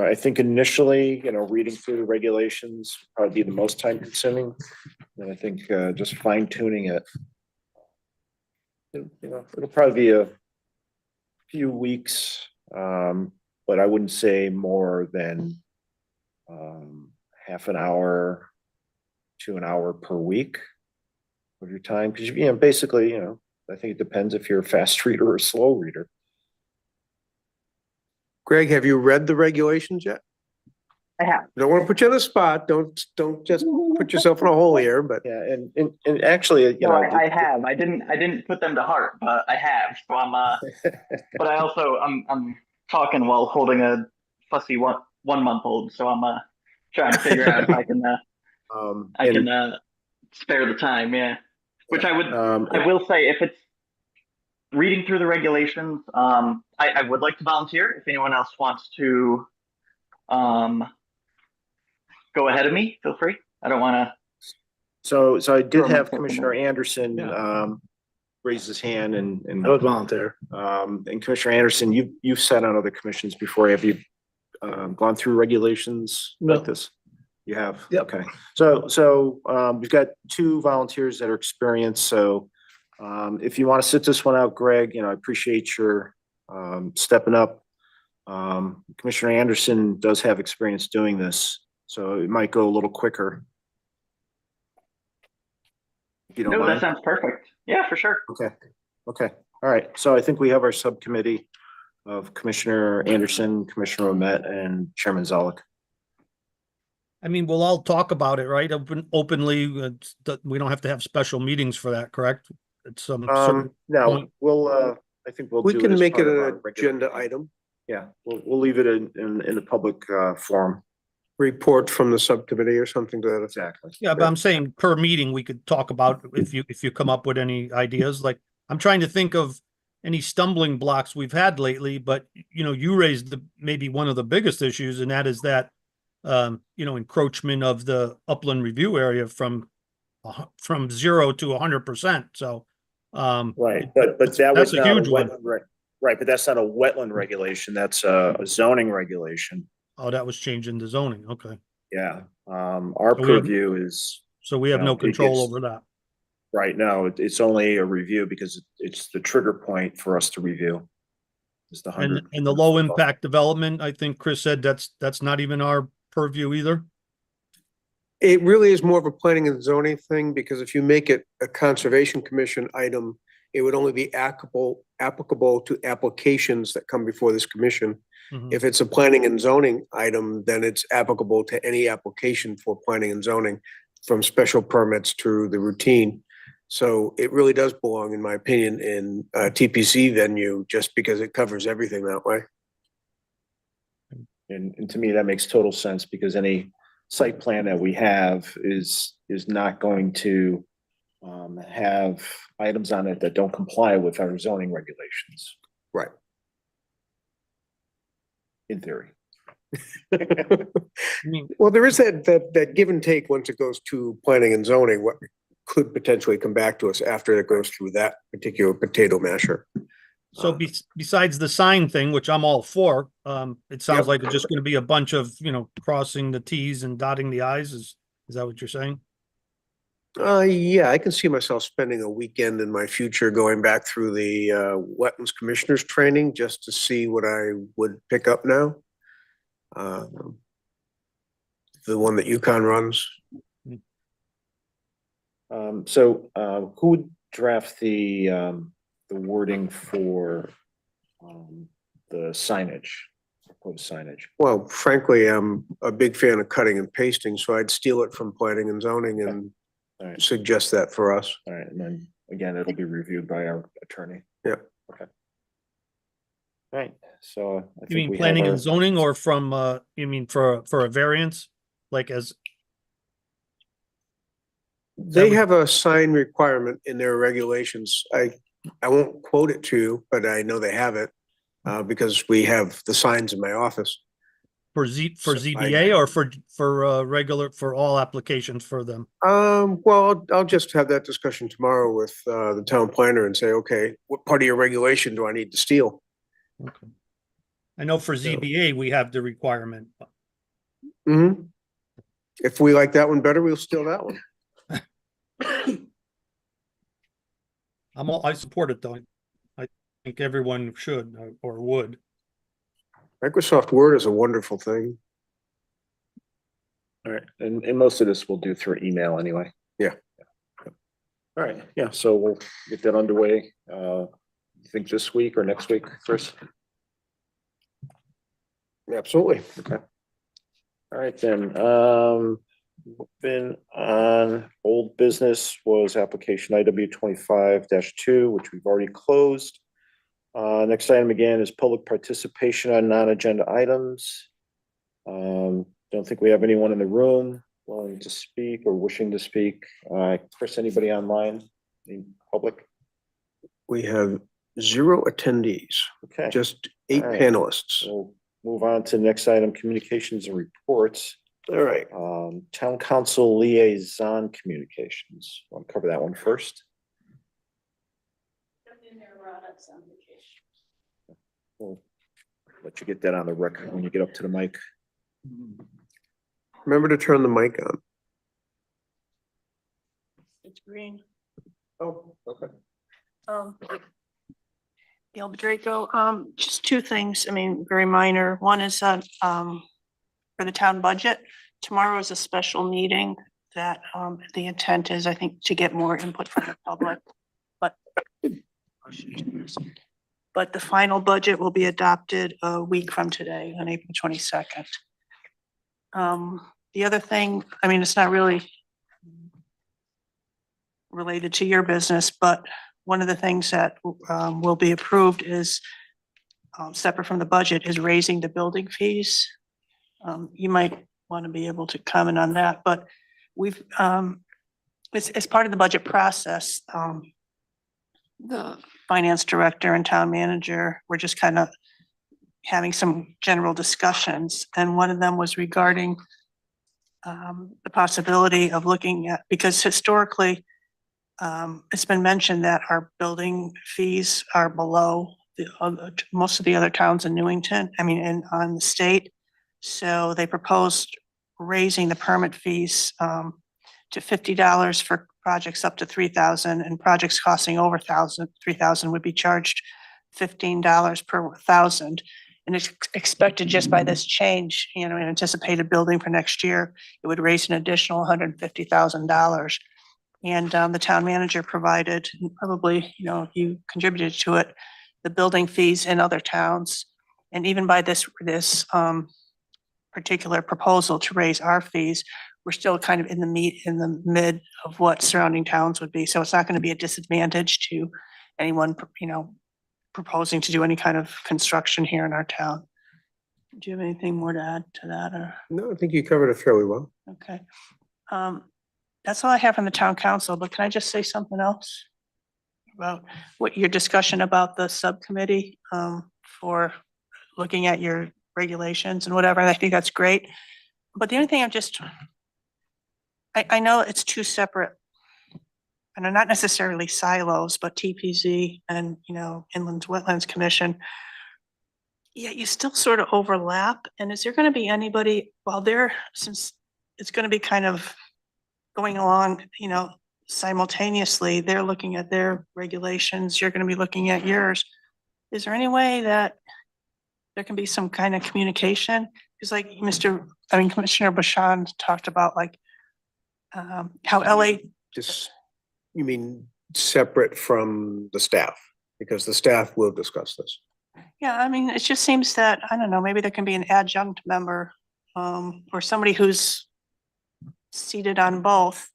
I think initially, reading through the regulations probably be the most time consuming. And I think just fine tuning it. It'll probably be a few weeks, but I wouldn't say more than half an hour to an hour per week of your time. Because basically, I think it depends if you're a fast reader or a slow reader. Greg, have you read the regulations yet? I have. Don't want to put you on the spot. Don't just put yourself in a hole here, but. Yeah, and actually, No, I have. I didn't put them to heart, but I have. So but I also I'm talking while holding a fussy one-month-old. So I'm trying to figure out if I can spare the time. Yeah, which I will say, if it's reading through the regulations, I would like to volunteer if anyone else wants to go ahead of me. Feel free. I don't want to. So I did have Sure. Commissioner Anderson raise his hand and I would volunteer. and Commissioner Anderson, you've sat on other commissions before. Have you gone through regulations like this? You have? Yep. Okay. So we've got 2 volunteers that are experienced. So if you want to sit this one out, Greg, I appreciate your stepping up. Commissioner Anderson does have experience doing this, so it might go a little quicker. If you don't No, mind. that sounds perfect. Yeah, for sure. Okay. All right. So I think we have our subcommittee of Commissioner Anderson, Commissioner Omet, and Chairman Zolik. I mean, we'll all talk about it, right? Openly, we don't have to have special meetings for that, correct? It's some certain No, point. I think we'll We do it can as make part it of an our regular agenda meeting. item, Yeah, we'll leave it in the public forum. report from the subcommittee or something to that effect. Exactly. Yeah, but I'm saying per meeting, we could talk about if you come up with any ideas, like, I'm trying to think of any stumbling blocks we've had lately, but you raised maybe one of the biggest issues, and that is that encroachment of the upland review area from 0 to 100%. So Right, but that that's was a not a huge one. wetland, right, but that's not a wetland regulation, that's a zoning regulation. Oh, that was changed into zoning. Okay. Yeah, our So we have- purview is, So we have No, no it control gets- over that. right now, it's only a review because it's the trigger point for us to review. Is the And 100. the low impact development, I think Chris said that's not even our purview either. It really is more of a planning and zoning thing, because if you make it a conservation commission item, it would only be applicable to applications that come before this commission. Mhm. If it's a planning and zoning item, then it's applicable to any application for planning and zoning, from special permits to the routine. So it really does belong, in my opinion, in a TPC venue, just because it covers everything that way. And to me, that makes total sense, because any site plan that we have is not going to have items on it that don't comply with our zoning regulations. Right. In theory. I mean, Well, there is that give and take once it goes to planning and zoning, what could potentially come back to us after it goes through that particular potato masher. so besides the sign thing, which I'm all for, it sounds Yep. like it's just going to be a bunch of, crossing the Ts and dotting the Is. Is that what you're saying? Yeah, I can see myself spending a weekend in my future going back through the wetlands commissioners training just to see what I would pick up now. The one that UConn runs. Who would draft the wording for the signage, proposed signage? Well, frankly, I'm a big fan of cutting and pasting, so I'd steal it from planning and zoning and All right, suggest that for us. all right, and then again, it'll be reviewed by our attorney. Yeah. Okay. All right, so I You think mean we have planning our- and zoning, or from, you mean for a variance? Like as, They what- have a sign requirement in their regulations. I won't quote it to you, but I know they have it because we have the signs in my office. For ZBA or for regular, for all applications for them? Well, I'll just have that discussion tomorrow with, the town planner and say, okay, what part of your regulation do I need to steal? Okay. I know for ZBA, we have the requirement. Mm-hmm. If we like that one better, we'll steal that one. I support it though. I think everyone should or would. Microsoft Word is a wonderful thing. All right, and most of this we'll do through email anyway. Yeah. All right, yeah, so we'll get that underway. You think this week or next week, Chris? Absolutely. Okay. All right, then, been on old business was application IW 25-2, which we've already closed. Next item again is public participation on non-agenda items. Don't think we have anyone in the room willing to speak or wishing to speak. Chris, anybody online, in public? We have 0 attendees, Okay, just 8 All right. panelists. we'll move on to the next item, communications and reports. All right. Town council liaison communications. Want to cover that one first? We'll let you get that on the record when you get up to the mic. Remember to turn the mic on. It's green. Oh, okay. Gail Draco, just 2 things, I mean, very minor. One is that, for the town budget, tomorrow is a special meeting that, the intent is, I think, to get more input from the public. But the final budget will be adopted a week from today, on April 22nd. The other thing, I mean, it's not really related to your business, but one of the things that will be approved is separate from the budget is raising the building fees. You might want to be able to comment on that, but we've as part of the budget process, the finance director and town manager were just kind of having some general discussions, and one of them was regarding the possibility of looking at, because historically it's been mentioned that our building fees are below the other, most of the other towns in Newington, I mean, on the state. So they proposed raising the permit fees to $50 for projects up to 3,000, and projects costing over 3,000 would be charged $15 per 1,000. And it's expected just by this change, you know, an anticipated building for next year, it would raise an additional $150,000. And the town manager provided, probably, you know, you contributed to it, the building fees in other towns. And even by this particular proposal to raise our fees, we're still kind of in the mid of what surrounding towns would be. So it's not going to be a disadvantage to anyone, you know, proposing to do any kind of construction here in our town. Do you have anything more to add to that, or? No, I think you covered it fairly well. Okay. That's all I have from the town council, but can I just say something else? About what your discussion about the subcommittee, for looking at your regulations and whatever, and I think that's great. But the only thing I know it's 2 separate, and they're not necessarily silos, but TPZ and, you know, Inland Wetlands Commission. Yeah, you still sort of overlap. And is there going to be anybody while they're, since it's going to be kind of going along, you know, simultaneously, they're looking at their regulations, you're going to be looking at yours. Is there any way that there can be some kind of communication? Because like Commissioner Bashan talked about, like how LA. Just, you mean separate from the staff, because the staff will discuss this. Yeah, I mean, it just seems that, I don't know, maybe there can be an adjunct member, or somebody who's seated on both.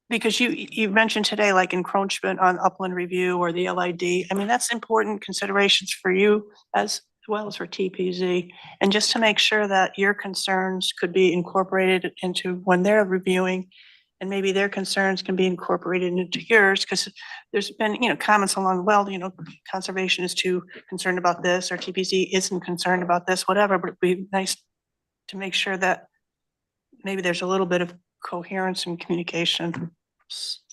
Because you mentioned today, like encroachment on upland review or the LID. I mean, that's important considerations for you as well as for TPZ. And just to make sure that your concerns could be incorporated into when they're reviewing, And maybe their concerns can be incorporated into yours, because there's been, comments along, well, conservation is too concerned about this, or TPC isn't concerned about this, whatever, but it'd be nice to make sure that maybe there's a little bit of coherence and communication,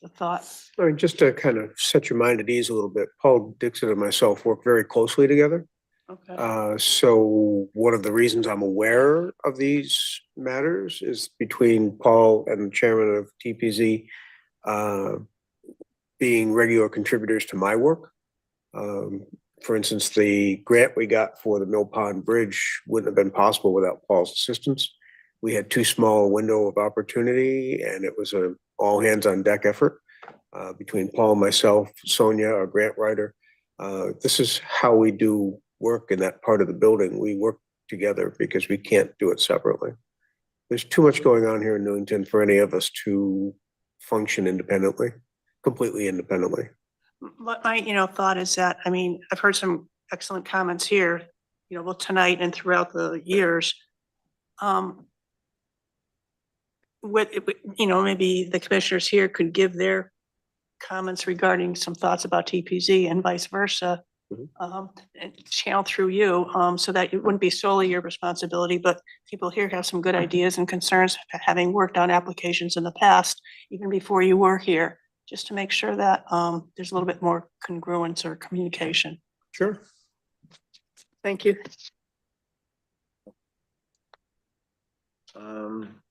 the thought. I mean, just to kind of set your mind at ease a little bit, Paul Dixon and myself work very closely together. Okay. So one of the reasons I'm aware of these matters is between Paul and the chairman of TPZ being regular contributors to my work. For instance, the grant we got for the Mill Pond Bridge wouldn't have been possible without Paul's assistance. We had too small a window of opportunity, and it was a all hands on deck effort between Paul, myself, Sonia, our grant writer. This is how we do work in that part of the building. We work together because we can't do it separately. There's too much going on here in Newington for any of us to function independently, completely independently. What my, thought is that, I've heard some excellent comments here, both tonight and throughout the years. Maybe the commissioners here could give their comments regarding some thoughts about TPZ and vice versa. And channel through you, so that it wouldn't be solely your responsibility, but people here have some good ideas and concerns, having worked on applications in the past, even before you were here, just to make sure that there's a little bit more congruence or communication. Sure. Thank you.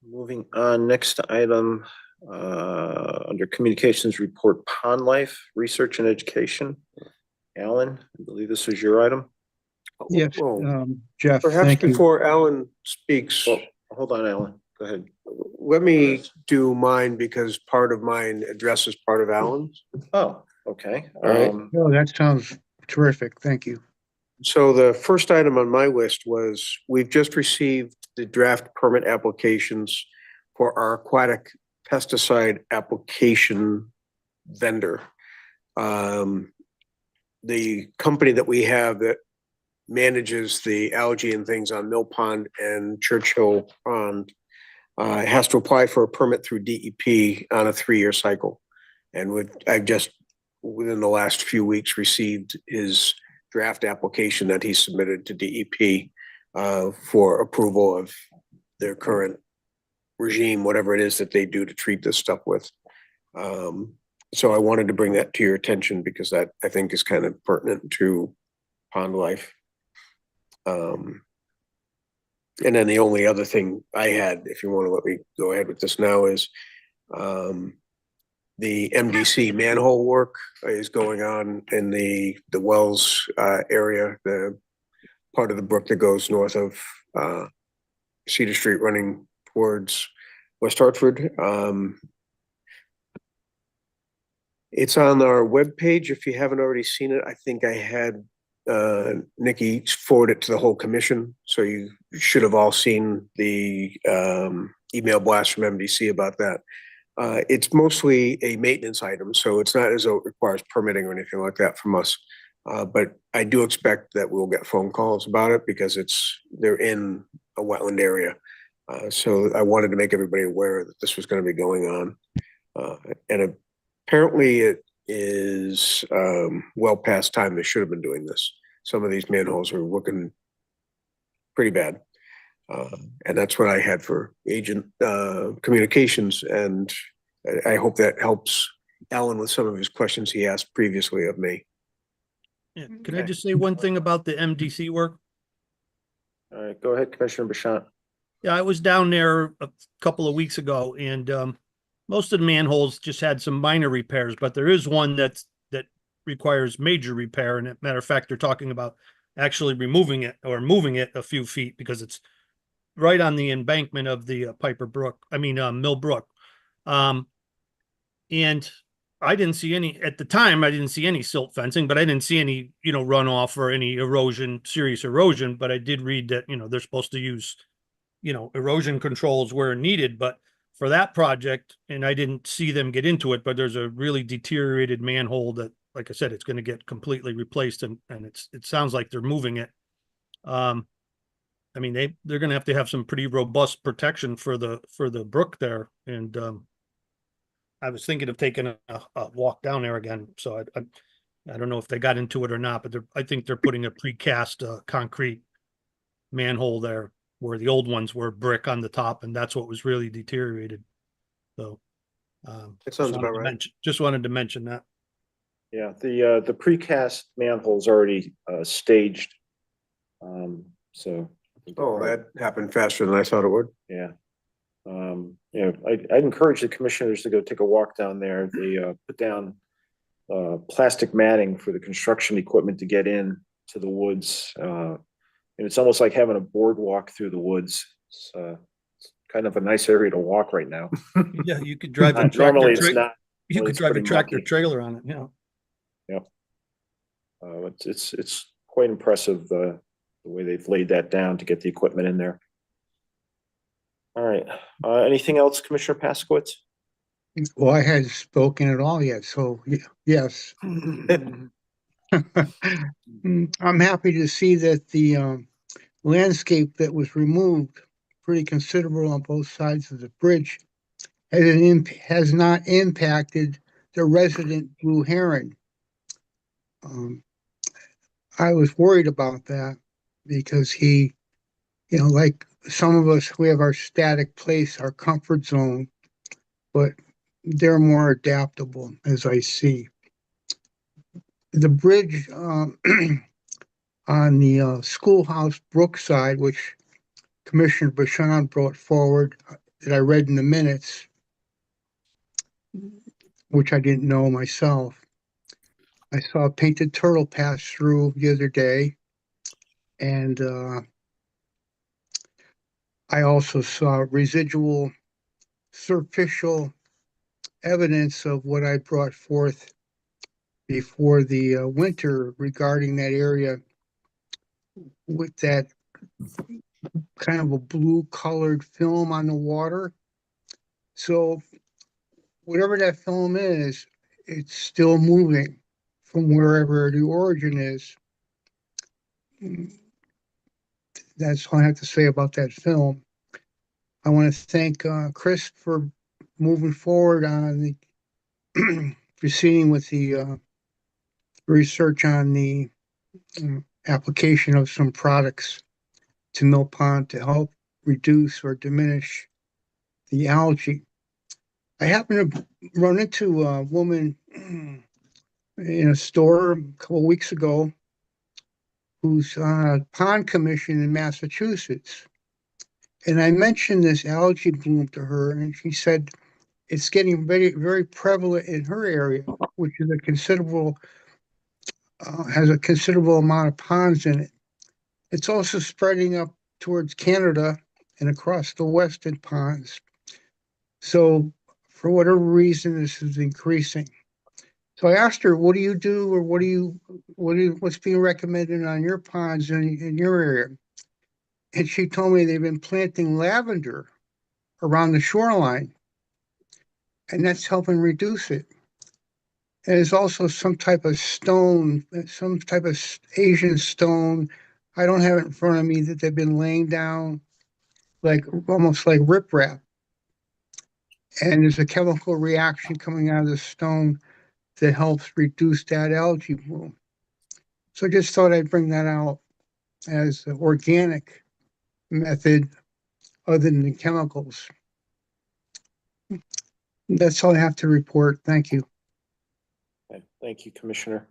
Moving on, next item, under communications report, Pond Life, Research and Education. Alan, I believe this was your item. Yes, Well, Jeff, perhaps thank you. before Alan speaks, Well, hold on, Alan, go ahead. let me do mine because part of mine addresses part of Alan's. Oh, okay. All right. Oh, that sounds terrific. Thank you. So the first item on my list was, we've just received the draft permit applications for our aquatic pesticide application vendor. The company that we have that manages the algae and things on Mill Pond and Churchill Pond has to apply for a permit through DEP on a 3-year cycle. And I've just, within the last few weeks, received his draft application that he submitted to DEP for approval of their current regime, whatever it is that they do to treat this stuff with. So I wanted to bring that to your attention because that, I think, is kind of pertinent to Pond Life. And then the only other thing I had, if you want to let me go ahead with this now, is the MDC manhole work is going on in the Wells area, the part of the brook that goes north of Cedar Street running towards West Hartford. It's on our webpage. If you haven't already seen it, I think I had Nikki forward it to the whole commission. So you should have all seen the email blast from MDC about that. It's mostly a maintenance item, so it's not as though it requires permitting or anything like that from us. But I do expect that we'll get phone calls about it because they're in a wetland area. So I wanted to make everybody aware that this was going to be going on. And apparently it is well past time they should have been doing this. Some of these manholes are looking pretty bad. And that's what I had for agent communications. And I hope that helps Alan with some of his questions he asked previously of me. Yeah, can I just say one thing about the MDC work? All right, go ahead, Commissioner Bashan. Yeah, I was down there a couple of weeks ago and most of the manholes just had some minor repairs, but there is one that requires major repair. And as a matter of fact, they're talking about actually removing it or moving it a few feet because it's right on the embankment of the Mill Brook. And I didn't see any, at the time, I didn't see any silt fencing, but I didn't see any, runoff or any erosion, serious erosion. But I did read that, they're supposed to use, erosion controls where needed. But for that project, and I didn't see them get into it, but there's a really deteriorated manhole that, like I said, it's going to get completely replaced, and it sounds like they're moving it. I mean, they're going to have some pretty robust protection for the brook there, and I was thinking of taking a walk down there again, so I don't know if they got into it or not, but I think they're putting a precast, concrete manhole there where the old ones were brick on the top, and that's what was really deteriorated. So. That sounds about right. Just wanted to mention that. Yeah, the precast manhole's already staged. So. Oh, that happened faster than I thought it would. Yeah. I'd encourage the commissioners to go take a walk down there. They put down plastic matting for the construction equipment to get in to the woods. And it's almost like having a boardwalk through the woods. It's kind of a nice area to walk right now. Yeah, you could drive a Normally tractor. it's not. You could it's drive a pretty tractor mucky. trailer on it, yeah. It's quite impressive, the way they've laid that down to get the equipment in there. All right, anything else, Commissioner Paskowitz? Well, I hadn't spoken at all yet, so yes. I'm happy to see that the landscape that was removed, pretty considerable on both sides of the bridge, has not impacted the resident blue heron. I was worried about that because he, like some of us, we have our static place, our comfort zone, but they're more adaptable, as I see. The bridge on the schoolhouse Brookside, which Commissioner Bashan brought forward, that I read in the minutes, which I didn't know myself. I saw a painted turtle pass through the other day, and I also saw residual superficial evidence of what I brought forth before the winter regarding that area with that kind of a blue colored film on the water. So whatever that film is, it's still moving from wherever the origin is. That's all I have to say about that film. I want to thank Chris for moving forward on the proceeding with the research on the application of some products to Mill Pond to help reduce or diminish the algae. I happened to run into a woman in a store a couple of weeks ago who's on a pond commission in Massachusetts. And I mentioned this algae bloom to her, and she said it's getting very, very prevalent in her area, which is has a considerable amount of ponds in it. It's also spreading up towards Canada and across the western ponds. So for whatever reason, this is increasing. So I asked her, what do you do, or what's being recommended on your ponds in your area? And she told me they've been planting lavender around the shoreline, and that's helping reduce it. And there's also some type of stone, some type of Asian stone. I don't have it in front of me, that they've been laying down like almost like riprap. And there's a chemical reaction coming out of the stone that helps reduce that algae bloom. So I just thought I'd bring that out as an organic method other than the chemicals. That's all I have to report. Thank you. Okay, thank you, Commissioner.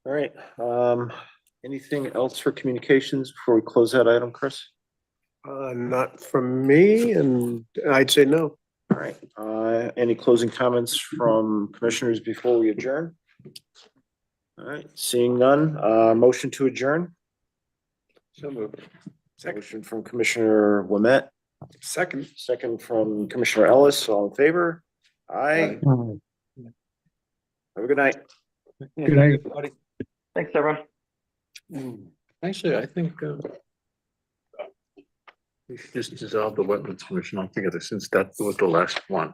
All right, anything else for communications before we close that item, Chris? Not from me, and I'd say no. All right, any closing comments from commissioners before we adjourn? All right, seeing none, motion to adjourn. So moved. Motion from Commissioner Lamette, Second. second from Commissioner Ellis, all in favor? Aye. Have a good night. Good night. Thanks, everyone. Actually, I think we should just dissolve the wetlands commission altogether, since that was the last one.